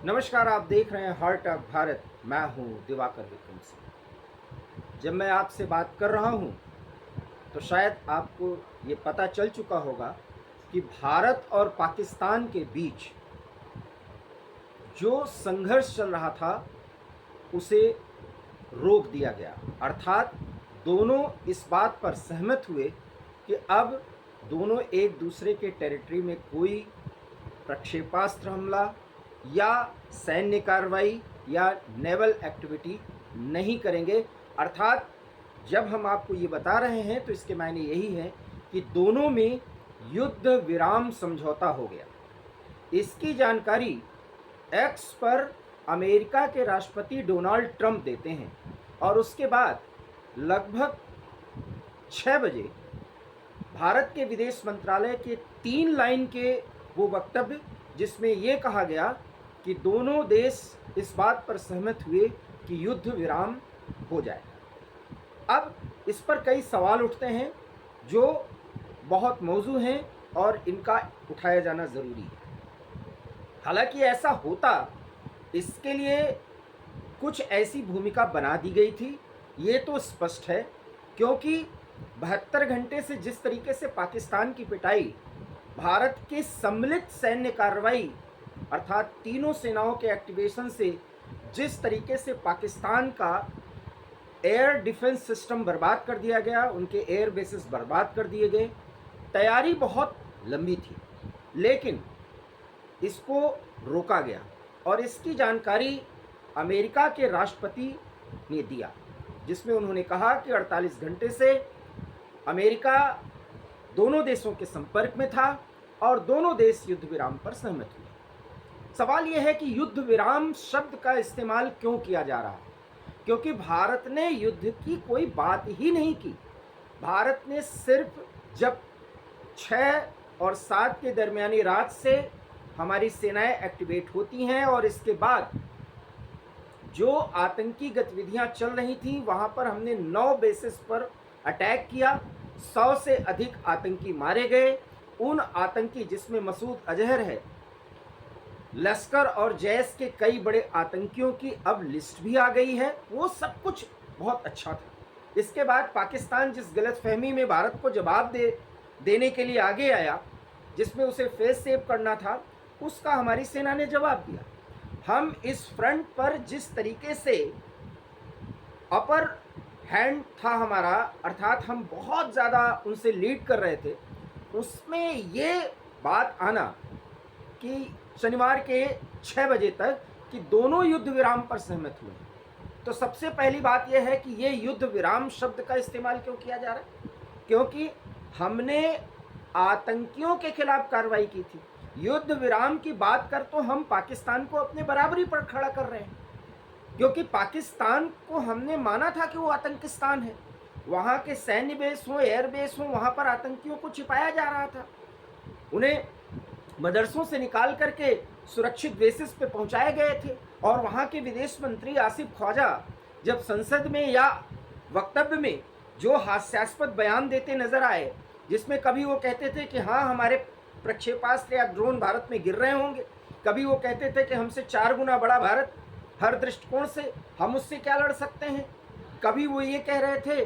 नमस्कार, आप देख रहे हैं हार्ट ऑफ भारत। मैं हूं दिवाकर विक्रम सिंह। जब मैं आपसे बात कर रहा हूं तो शायद आपको ये पता चल चुका होगा कि भारत और पाकिस्तान के बीच जो संघर्ष चल रहा था उसे रोक दिया गया। अर्थात दोनों इस बात पर सहमत हुए कि अब दोनों एक दूसरे के टेरिटरी में कोई प्रक्षेपास्त्र हमला या सैन्य कार्रवाई या नेवल एक्टिविटी नहीं करेंगे। अर्थात जब हम आपको ये बता रहे हैं तो इसके मायने यही है कि दोनों में युद्ध विराम समझौता हो गया। इसकी जानकारी एक्स पर अमेरिका के राष्ट्रपति डोनाल्ड ट्रंप देते हैं और उसके बाद लगभग 6 बजे भारत के विदेश मंत्रालय के 3 लाइन के वो वक्तव्य, जिसमें ये कहा गया कि दोनों देश इस बात पर सहमत हुए कि युद्ध विराम हो जाए। अब इस पर कई सवाल उठते हैं जो बहुत मौजू हैं और इनका उठाया जाना ज़रूरी है। हालांकि ऐसा होता, इसके लिए कुछ ऐसी भूमिका बना दी गई थी, ये तो स्पष्ट है, क्योंकि 72 घंटे से जिस तरीके से पाकिस्तान की पिटाई भारत के सम्मिलित सैन्य कार्रवाई अर्थात तीनों सेनाओं के एक्टिवेशन से जिस तरीके से पाकिस्तान का एयर डिफेंस सिस्टम बर्बाद कर दिया गया, उनके एयर बेसिस बर्बाद कर दिए गए, तैयारी बहुत लंबी थी, लेकिन इसको रोका गया और इसकी जानकारी अमेरिका के राष्ट्रपति ने दिया, जिसमें उन्होंने कहा कि 48 घंटे से अमेरिका दोनों देशों के संपर्क में था और दोनों देश युद्ध विराम पर सहमत हुए। सवाल यह है कि युद्ध विराम शब्द का इस्तेमाल क्यों किया जा रहा है, क्योंकि भारत ने युद्ध की कोई बात ही नहीं की। भारत ने सिर्फ जब 6 और 7 के दरमियानी रात से हमारी सेनाएं एक्टिवेट होती हैं और इसके बाद जो आतंकी गतिविधियां चल रही थी वहां पर हमने 9 बेसिस पर अटैक किया, 100 से अधिक आतंकी मारे गए। उन आतंकी, जिसमें मसूद अजहर है, लश्कर और जैश के कई बड़े आतंकियों की अब लिस्ट भी आ गई है, वो सब कुछ बहुत अच्छा था। इसके बाद पाकिस्तान जिस गलतफहमी में भारत को जवाब देने के लिए आगे आया, जिसमें उसे फेस सेव करना था, उसका हमारी सेना ने जवाब दिया। हम इस फ्रंट पर जिस तरीके से अपर हैंड था हमारा, अर्थात हम बहुत ज़्यादा उनसे लीड कर रहे थे, उसमें ये बात आना कि शनिवार के 6 बजे तक कि दोनों युद्ध विराम पर सहमत हुए, तो सबसे पहली बात यह है कि ये युद्ध विराम शब्द का इस्तेमाल क्यों किया जा रहा है, क्योंकि हमने आतंकियों के खिलाफ कार्रवाई की थी। युद्ध विराम की बात कर तो हम पाकिस्तान को अपने बराबरी पर खड़ा कर रहे हैं, क्योंकि पाकिस्तान को हमने माना था कि वो आतंकिस्तान है, वहाँ के सैन्य बेस हो, एयर बेस हो, वहाँ पर आतंकियों को छिपाया जा रहा था, उन्हें मदरसों से निकाल करके सुरक्षित बेसिस पे पहुंचाए गए थे। और वहाँ के विदेश मंत्री आसिफ ख्वाजा जब संसद में या वक्तव्य में जो हास्यास्पद बयान देते नजर आए, जिसमें कभी वो कहते थे कि हाँ हमारे प्रक्षेपास्त्र या ड्रोन भारत में गिर रहे होंगे, कभी वो कहते थे कि हमसे 4 गुना बड़ा भारत हर दृष्टिकोण से, हम उससे क्या लड़ सकते हैं, कभी वो ये कह रहे थे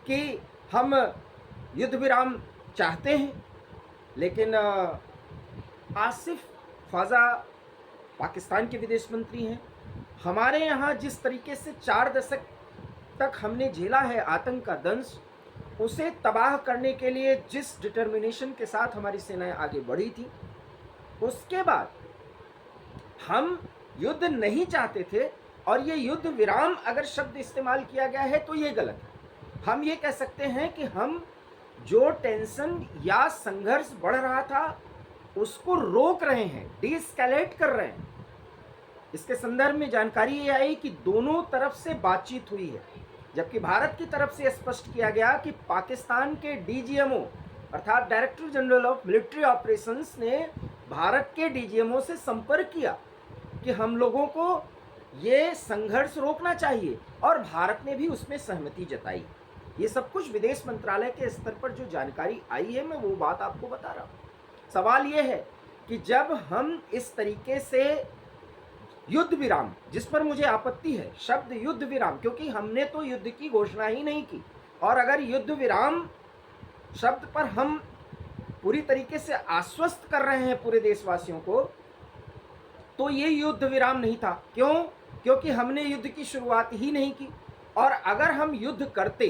कि हम युद्ध विराम चाहते हैं। लेकिन आसिफ ख्वाजा पाकिस्तान के विदेश मंत्री हैं। हमारे यहाँ जिस तरीके से 4 दशक तक हमने झेला है आतंक का दंश, उसे तबाह करने के लिए जिस डिटर्मिनेशन के साथ हमारी सेनाएं आगे बढ़ी थी, उसके बाद हम युद्ध नहीं चाहते थे। और ये युद्ध विराम अगर शब्द इस्तेमाल किया गया है तो ये गलत है। हम ये कह सकते हैं कि हम जो टेंशन या संघर्ष बढ़ रहा था उसको रोक रहे हैं, डीएस्केलेट कर रहे हैं। इसके संदर्भ में जानकारी ये आई कि दोनों तरफ से बातचीत हुई है, जबकि भारत की तरफ से स्पष्ट किया गया कि पाकिस्तान के डीजीएमओ अर्थात director general of military operations ने भारत के डीजीएमओ से संपर्क किया कि हम लोगों को ये संघर्ष रोकना चाहिए और भारत ने भी उसमें सहमति जताई। ये सब कुछ विदेश मंत्रालय के स्तर पर जो जानकारी आई है, मैं वो बात आपको बता रहा हूँ। सवाल ये है कि जब हम इस तरीके से युद्ध विराम, जिस पर मुझे आपत्ति है शब्द युद्ध विराम, क्योंकि हमने तो युद्ध की घोषणा ही नहीं की। और अगर युद्ध विराम शब्द पर हम पूरी तरीके से आश्वस्त कर रहे हैं पूरे देशवासियों को, तो ये युद्ध विराम नहीं था। क्यों? क्योंकि हमने युद्ध की शुरुआत ही नहीं की। और अगर हम युद्ध करते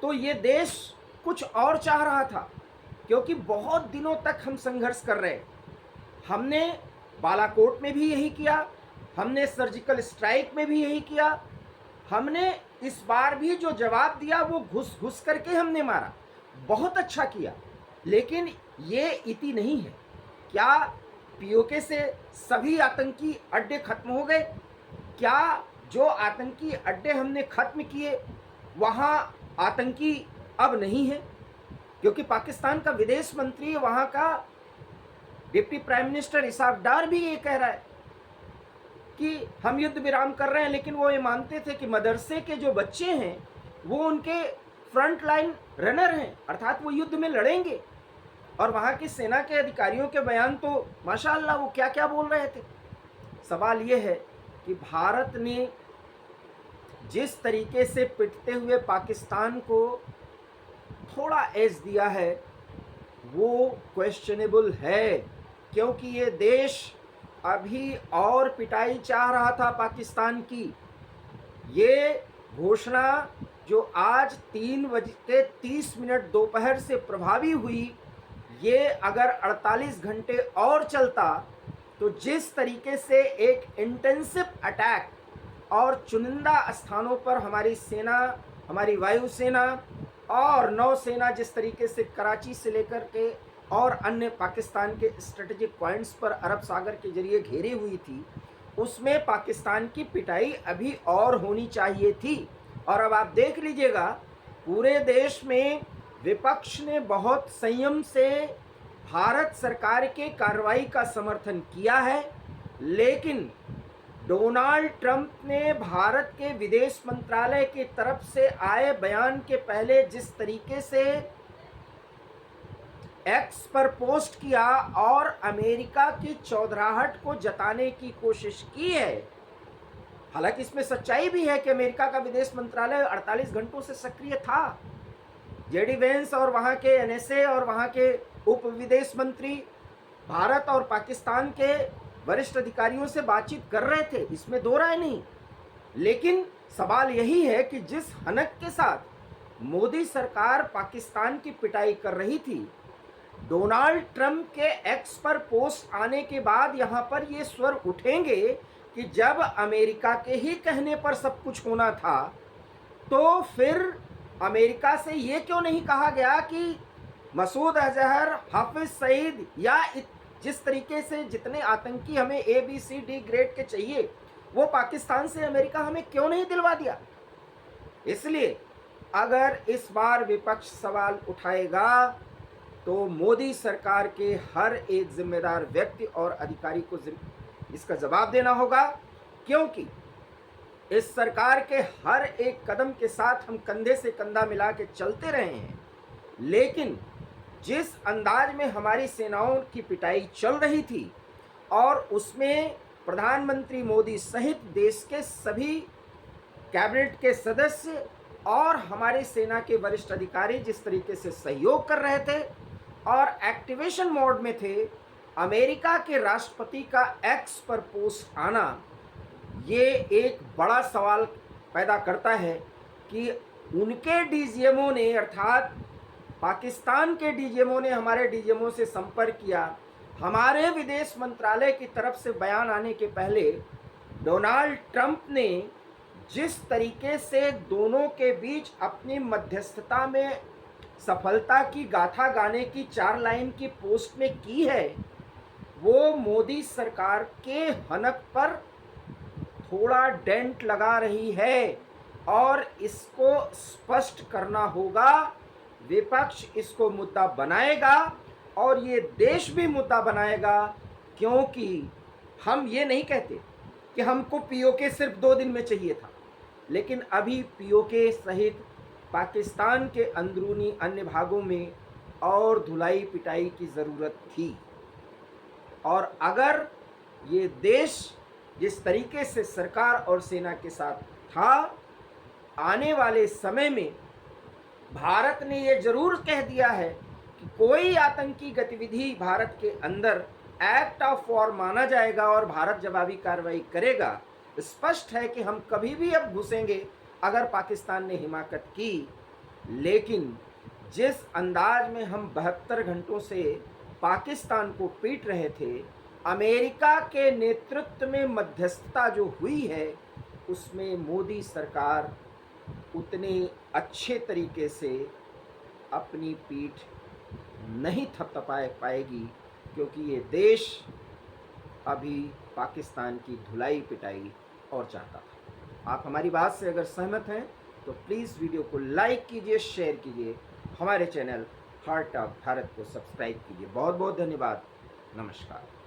तो ये देश कुछ और चाह रहा था, क्योंकि बहुत दिनों तक हम संघर्ष कर रहे। हमने बालाकोट में भी यही किया, हमने सर्जिकल स्ट्राइक में भी यही किया, हमने इस बार भी जो जवाब दिया वो घुस घुस करके हमने मारा, बहुत अच्छा किया। लेकिन ये इति नहीं है। क्या पीओके से सभी आतंकी अड्डे खत्म हो गए? क्या जो आतंकी अड्डे हमने खत्म किए वहाँ आतंकी अब नहीं है? क्योंकि पाकिस्तान का विदेश मंत्री, वहाँ का डिप्टी प्राइम मिनिस्टर इसाफ डार भी ये कह रहा है कि हम युद्ध विराम कर रहे हैं, लेकिन वो ये मानते थे कि मदरसे के जो बच्चे हैं वो उनके फ्रंट लाइन रनर हैं, अर्थात वो युद्ध में लड़ेंगे। और वहाँ की सेना के अधिकारियों के बयान तो माशाअल्लाह वो क्या क्या बोल रहे थे। सवाल ये है कि भारत ने जिस तरीके से पिटते हुए पाकिस्तान को थोड़ा एज दिया है वो क्वेश्चनेबल है, क्योंकि ये देश अभी और पिटाई चाह रहा था पाकिस्तान की। ये घोषणा जो आज 3:30 दोपहर से प्रभावी हुई, ये अगर 48 घंटे और चलता तो जिस तरीके से एक इंटेंसिव अटैक और चुनिंदा स्थानों पर हमारी सेना, हमारी वायुसेना और नौसेना जिस तरीके से कराची से लेकर के और अन्य पाकिस्तान के स्ट्रेटेजिक पॉइंट्स पर अरब सागर के जरिए घेरी हुई थी, उसमें पाकिस्तान की पिटाई अभी और होनी चाहिए थी। और अब आप देख लीजिएगा, पूरे देश में विपक्ष ने बहुत संयम से भारत सरकार के कार्रवाई का समर्थन किया है, लेकिन डोनाल्ड ट्रंप ने भारत के विदेश मंत्रालय की तरफ से आए बयान के पहले जिस तरीके से एक्स पर पोस्ट किया और अमेरिका की चौधराहट को जताने की कोशिश की है। हालांकि इसमें सच्चाई भी है कि अमेरिका का विदेश मंत्रालय 48 घंटों से सक्रिय था। जेडी वेंस और वहाँ के एनएसए और वहाँ के उप विदेश मंत्री भारत और पाकिस्तान के वरिष्ठ अधिकारियों से बातचीत कर रहे थे, इसमें दो राय नहीं। लेकिन सवाल यही है कि जिस हनक के साथ मोदी सरकार पाकिस्तान की पिटाई कर रही थी, डोनाल्ड ट्रंप के एक्स पर पोस्ट आने के बाद यहाँ पर ये स्वर उठेंगे कि जब अमेरिका के ही कहने पर सब कुछ होना था, तो फिर अमेरिका से ये क्यों नहीं कहा गया कि मसूद अजहर, हाफिज सईद या जिस तरीके से जितने आतंकी हमें ABCD ग्रेड के चाहिए वो पाकिस्तान से अमेरिका हमें क्यों नहीं दिलवा दिया? इसलिए अगर इस बार विपक्ष सवाल उठाएगा तो मोदी सरकार के हर एक जिम्मेदार व्यक्ति और अधिकारी को इसका जवाब देना होगा, क्योंकि इस सरकार के हर एक कदम के साथ हम कंधे से कंधा मिला के चलते रहे हैं। लेकिन जिस अंदाज में हमारी सेनाओं की पिटाई चल रही थी और उसमें प्रधानमंत्री मोदी सहित देश के सभी कैबिनेट के सदस्य और हमारी सेना के वरिष्ठ अधिकारी जिस तरीके से सहयोग कर रहे थे और एक्टिवेशन मोड में थे, अमेरिका के राष्ट्रपति का एक्स पर पोस्ट आना ये एक बड़ा सवाल पैदा करता है कि उनके डीजीएमओ ने, अर्थात पाकिस्तान के डीजीएमओ ने हमारे डीजीएमओ से संपर्क किया। हमारे विदेश मंत्रालय की तरफ से बयान आने के पहले डोनाल्ड ट्रंप ने जिस तरीके से दोनों के बीच अपनी मध्यस्थता में सफलता की गाथा गाने की 4 लाइन की पोस्ट में की है, वो मोदी सरकार के हनक पर थोड़ा डेंट लगा रही है और इसको स्पष्ट करना होगा। विपक्ष इसको मुद्दा बनाएगा और ये देश भी मुद्दा बनाएगा, क्योंकि हम ये नहीं कहते कि हमको पीओके सिर्फ 2 दिन में चाहिए था, लेकिन अभी पीओके सहित पाकिस्तान के अंदरूनी अन्य भागों में और धुलाई पिटाई की ज़रूरत थी। और अगर ये देश जिस तरीके से सरकार और सेना के साथ था, आने वाले समय में भारत ने ये जरूर कह दिया है कि कोई आतंकी गतिविधि भारत के अंदर एक्ट ऑफ वॉर माना जाएगा और भारत जवाबी कार्रवाई करेगा। स्पष्ट है कि हम कभी भी अब घुसेंगे अगर पाकिस्तान ने हिमाकत की। लेकिन जिस अंदाज में हम 72 घंटों से पाकिस्तान को पीट रहे थे, अमेरिका के नेतृत्व में मध्यस्थता जो हुई है उसमें मोदी सरकार उतने अच्छे तरीके से अपनी पीठ नहीं थपथपा पाएगी, क्योंकि ये देश अभी पाकिस्तान की धुलाई पिटाई और चाहता था। आप हमारी बात से अगर सहमत हैं तो प्लीज़ वीडियो को लाइक कीजिए, शेयर कीजिए, हमारे चैनल हार्ट ऑफ भारत को सब्सक्राइब कीजिए। बहुत बहुत धन्यवाद। नमस्कार।